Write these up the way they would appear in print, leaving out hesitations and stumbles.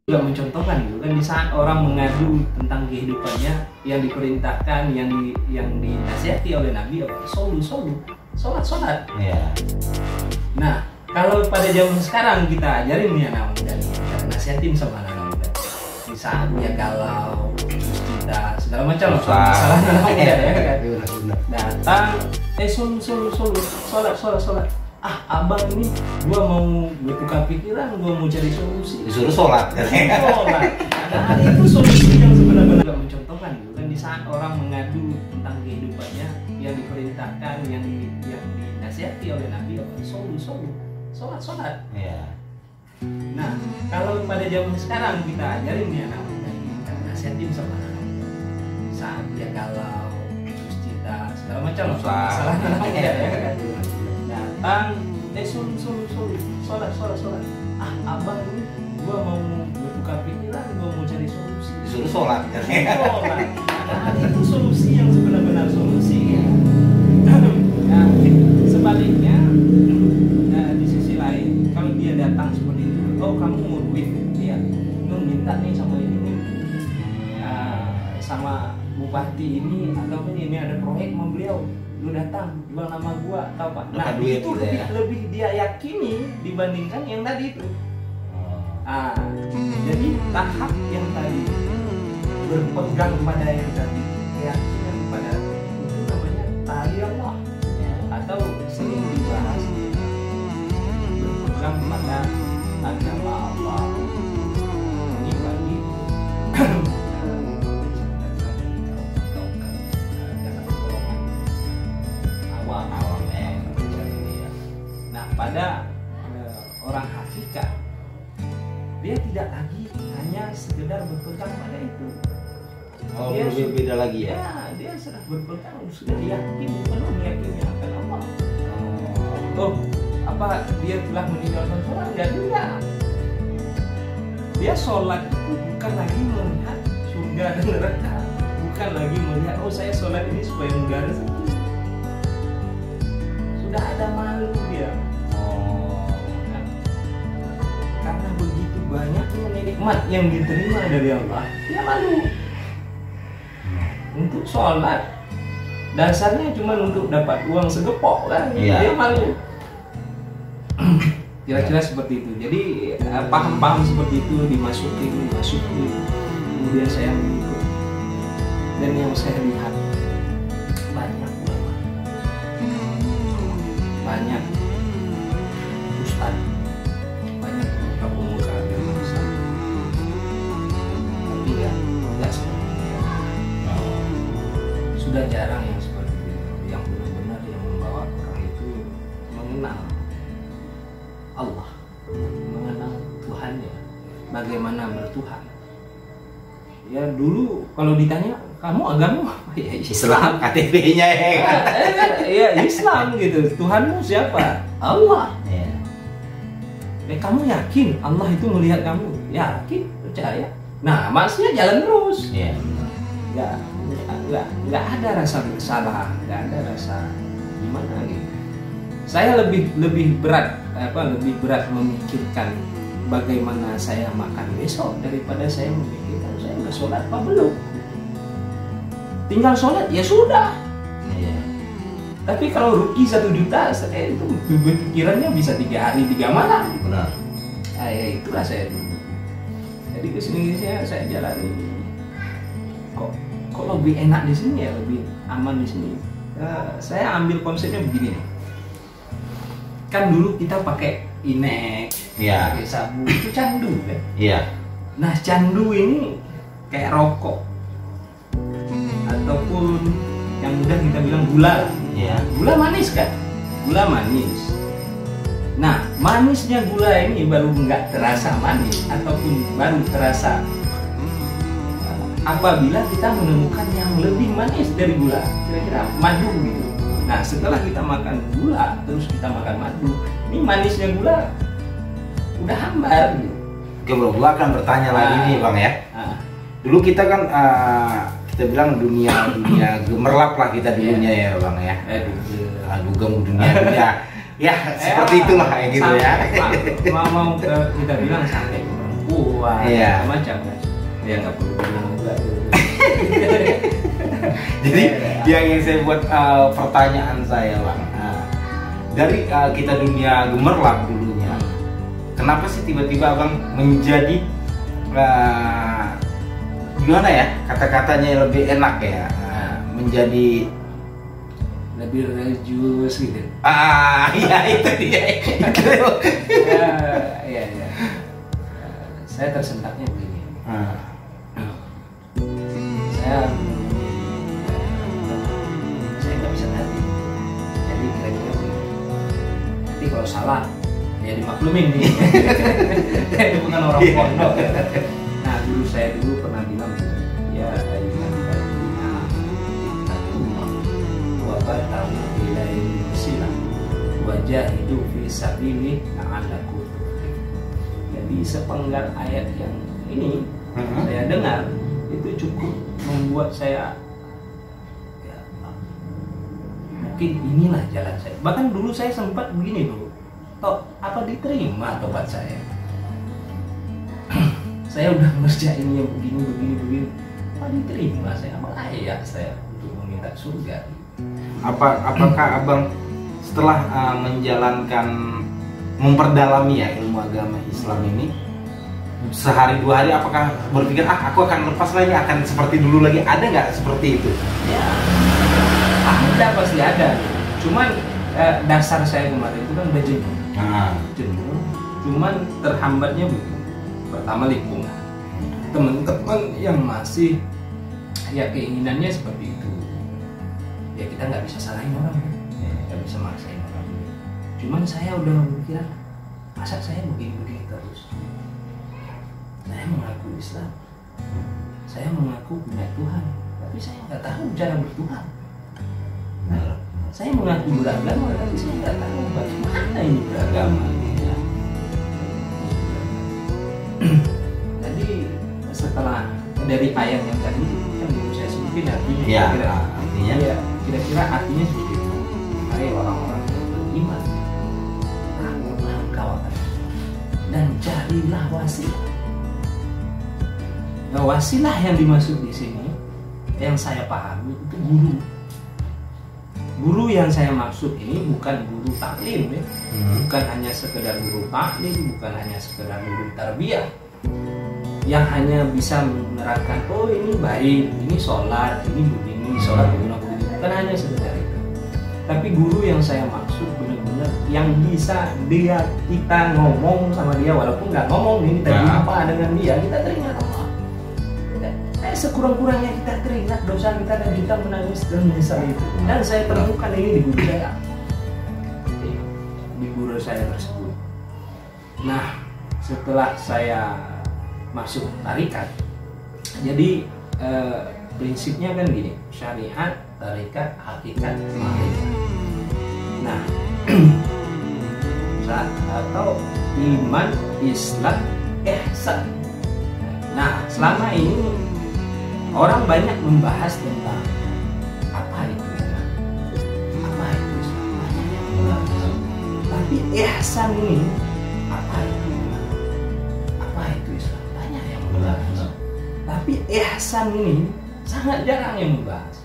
juga mencontohkan gitu kan, di saat orang mengadu tentang kehidupannya yang diperintahkan, yang dinasihati oleh Nabi apa? Sholat. Iya. Nah, kalau pada zaman sekarang kita ajarin nih anak muda nih, kita nasihatin sama anak muda. Di saat dia galau, terus kita segala macam masalah anak muda ya kan. Datang, sholat. Abang ini gua mau bertukar pikiran, gua mau cari solusi. Disuruh sholat. Nah, itu solusi yang sebenarnya mencontohkan gitu kan, di saat orang mengadu tentang kehidupannya yang diperintahkan, yang dinasihati oleh Nabi apa? Sholat. Iya. Nah, kalau pada zaman sekarang kita ajarin nih anak muda, kita nasihatin sama anak muda. Di saat dia galau, terus kita segala macam masalah anak muda ya kan. Datang, sholat. Abang ini gua mau bertukar pikiran, gua mau cari solusi. Disuruh sholat. Nah, itu solusi yang sebenar-benar solusi ya. Nah, sebaliknya, di sisi lain, kalau dia datang seperti itu, oh kamu mau duit, ya, lu minta nih sama ini nih, sama bupati ini atau ini ada proyek sama beliau. Lu datang jual nama gua atau apa? Nah, duit itu gitu lebih dia yakini dibandingkan yang tadi itu. Jadi tahap yang tadi berpegang pada yang tadi, keyakinan pada itu namanya tali Allah, atau sering dibahas berpegang pada agama Allah. Ini bagi pada orang hakikat, dia tidak lagi hanya sekedar berpegang pada itu. Dia beda lagi ya? Dia sudah berpegang, sudah yakin, penuh yakinnya akan Allah. Apa dia telah meninggalkan sholat? Enggak. Dia sholat itu bukan lagi melihat surga dan neraka, bukan lagi melihat saya sholat ini supaya negara sakit. Sudah ada malu dia. Karena begitu banyaknya nikmat yang diterima dari Allah, dia malu untuk sholat. Dasarnya cuma untuk dapat uang segepok kan, dia malu. Kira-kira seperti itu. Jadi paham-paham seperti itu dimasuki. Kemudian saya mengikut. Dan yang saya lihat banyak ulama, banyak ustaz, banyak pemuka agama Islam. Tapi ya tidak seperti itu. Sudah jarang yang seperti itu, yang benar-benar yang membawa orang itu mengenal Allah, mengenal Tuhannya, bagaimana bertuhan. Ya dulu kalau ditanya kamu agama apa, ya Islam, KTP-nya ya kan? Ya Islam gitu. Tuhanmu siapa? Allah. Kamu yakin Allah itu melihat kamu? Yakin, percaya. Nah, maksudnya jalan terus. Nggak ada rasa bersalah, nggak ada rasa gimana gitu. Saya lebih berat memikirkan bagaimana saya makan besok daripada saya memikirkan saya udah sholat apa belum. Tinggal sholat ya sudah. Tapi kalau rugi 1 juta, saya itu pikirannya bisa 3 hari 3 malam. Benar. Ya itulah saya dulu. Jadi kesini saya jalani. Kok lebih enak di sini ya, lebih aman di sini. Saya ambil konsepnya begini nih. Kan dulu kita pakai inek, pakai sabu, itu candu kan? Iya. Nah candu ini kayak rokok ataupun yang mudah kita bilang gula. Gula manis kan? Gula manis. Nah manisnya gula ini baru nggak terasa manis ataupun baru terasa apabila kita menemukan yang lebih manis dari gula, kira-kira madu gitu. Nah setelah kita makan gula terus kita makan madu, ini manisnya gula udah hambar gitu. Oke bro, gua akan bertanya lagi nih bang ya. Dulu kita kan kita bilang dunia gemerlap lah kita dulunya ya bang ya. Dugem dunia. Ya seperti itulah kayak gitu ya. Mau kita bilang sampai perempuan, macam kan. Ya nggak perlu bilang juga. Jadi yang saya buat pertanyaan saya Bang, dari kita dunia gemerlap dulunya, kenapa sih tiba-tiba Abang menjadi gimana ya kata-katanya yang lebih enak ya, menjadi lebih religius gitu. Iya itu dia. Iya. Saya tersentaknya begini. Saya nggak bisa ngerti. Jadi kira-kira begini. Nanti kalau salah ya dimaklumin nih. Saya bukan orang pondok. Nah dulu saya pernah bilang ya ayuhan batina ittaqullah wa batau ilaihi silah wajah itu bisa pilih la'allakum tuflihun. Jadi sepenggal ayat yang ini saya dengar itu cukup membuat saya ya, mungkin inilah jalan saya. Bahkan dulu saya sempat begini dulu, apa diterima tobat saya? Saya udah ngerjain yang begini, apa diterima saya? Apa layak saya untuk meminta surga? Apakah Abang setelah menjalankan memperdalami ya ilmu agama Islam ini sehari dua hari, apakah berpikir aku akan lepas lagi, akan seperti dulu lagi? Ada nggak seperti itu? Ya, ada, pasti ada. Cuman dasar saya kemarin itu kan udah jenuh. Cuman terhambatnya begini. Pertama lingkungan, teman-teman yang masih ya keinginannya seperti itu. Ya kita nggak bisa salahin orang, nggak bisa maksain orang. Cuman saya udah berpikiran, masa saya begini terus? Saya mengaku Islam, saya mengaku punya Tuhan, tapi saya nggak tahu cara bertuhan. Saya mengaku beragama, tapi saya nggak tahu bagaimana ini beragama. Jadi setelah dari ayat yang tadi kan dulu saya sebutin artinya, kira-kira artinya seperti itu. Hai orang-orang yang beriman, takutlah engkau akan dan carilah wasilah. Nah, wasilah yang dimaksud di sini, yang saya pahami itu guru. Guru yang saya maksud ini bukan guru taklim ya, bukan hanya sekedar guru taklim, bukan hanya sekedar guru tarbiyah yang hanya bisa menerangkan ini baik, ini sholat, ini begini, sholat begini, bukan hanya sekedar itu. Tapi guru yang saya maksud benar-benar yang bisa kita ngomong sama dia walaupun nggak ngomong ini tadi apa dengan dia, kita teringat Allah. Sekurang-kurangnya kita teringat dosa kita dan kita menangis dan menyesal itu. Dan saya temukan ini di guru saya, di guru saya tersebut. Nah, setelah saya masuk tarikat, jadi prinsipnya kan gini, syariat, tarikat, hakikat, ma'rifat. Nah, atau iman, Islam, ihsan. Nah, selama ini orang banyak membahas tentang apa itu iman, apa itu Islam, banyak yang membahas. Tapi ihsan ini, apa itu iman, apa itu Islam, banyak yang membahas. Tapi ihsan ini sangat jarang yang membahas.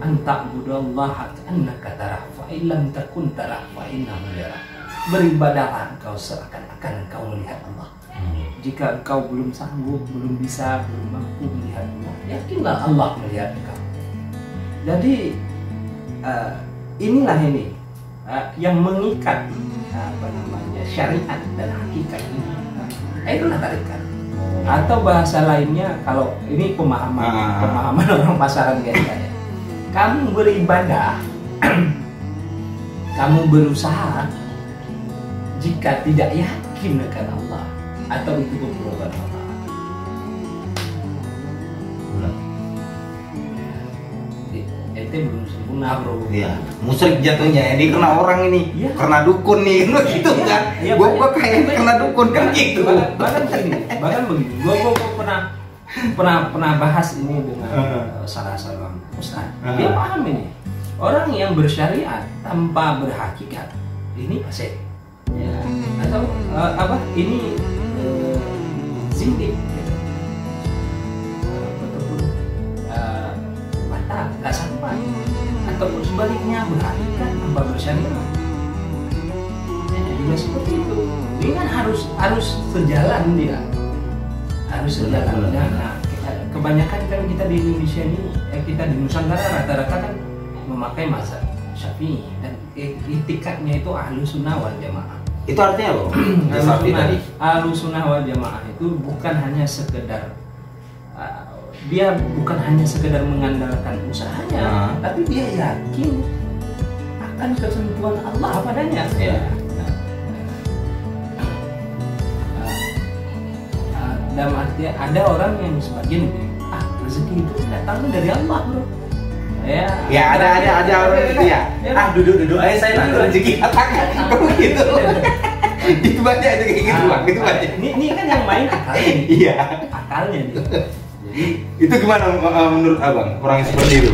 Anta'budallaha ka'annaka tarah, fa illam takun tarah, fa innahu yarah. Beribadahlah engkau seakan-akan engkau melihat Allah. Jika engkau belum sanggup, belum bisa, belum mampu melihat Allah, yakinlah Allah melihat engkau. Jadi inilah ini yang mengikat syariat dan hakikat ini. Itulah tarikat. Atau bahasa lainnya, kalau ini pemahaman orang pasaran kayak saya. Kamu beribadah, kamu berusaha jika tidak yakin akan Allah atau itu perbuatan Allah. Ente belum sempurna bro. Iya, musyrik jatuhnya. Ini kena orang ini, kena dukun nih, gitu kan? Ya, gua kayak kena dukun kan gitu. Bahkan begini. Gua pernah bahas ini dengan salah seorang ustaz. Dia paham ini. Orang yang bersyariat tanpa berhakikat ini fasik. Ya. Atau ini zindik gitu. Ataupun batal, nggak sampai, ataupun sebaliknya berhakikat tanpa bersyariat. Juga seperti itu. Ini kan harus sejalan dia, harus sejalan. Nah, kebanyakan kalau kita di Indonesia ini, kita di Nusantara rata-rata kan memakai mazhab Syafi'i dan itikadnya itu Ahlus Sunnah wal Jamaah. Itu artinya apa? Ahlus Sunnah wal Jamaah itu bukan hanya sekedar dia bukan hanya sekedar mengandalkan usahanya, tapi dia yakin akan ketentuan Allah padanya. Ya. Dalam arti ada orang yang sebagian rezeki itu datangnya dari Allah, bro. Ya ada orang itu ya. Duduk aja saya nanti rezeki datangnya. Begitu. Itu baca itu kayak gitu, Bang. Itu baca. Ini kan yang main akalnya nih. Iya. Akalnya nih. Jadi itu gimana menurut Abang orang yang seperti itu?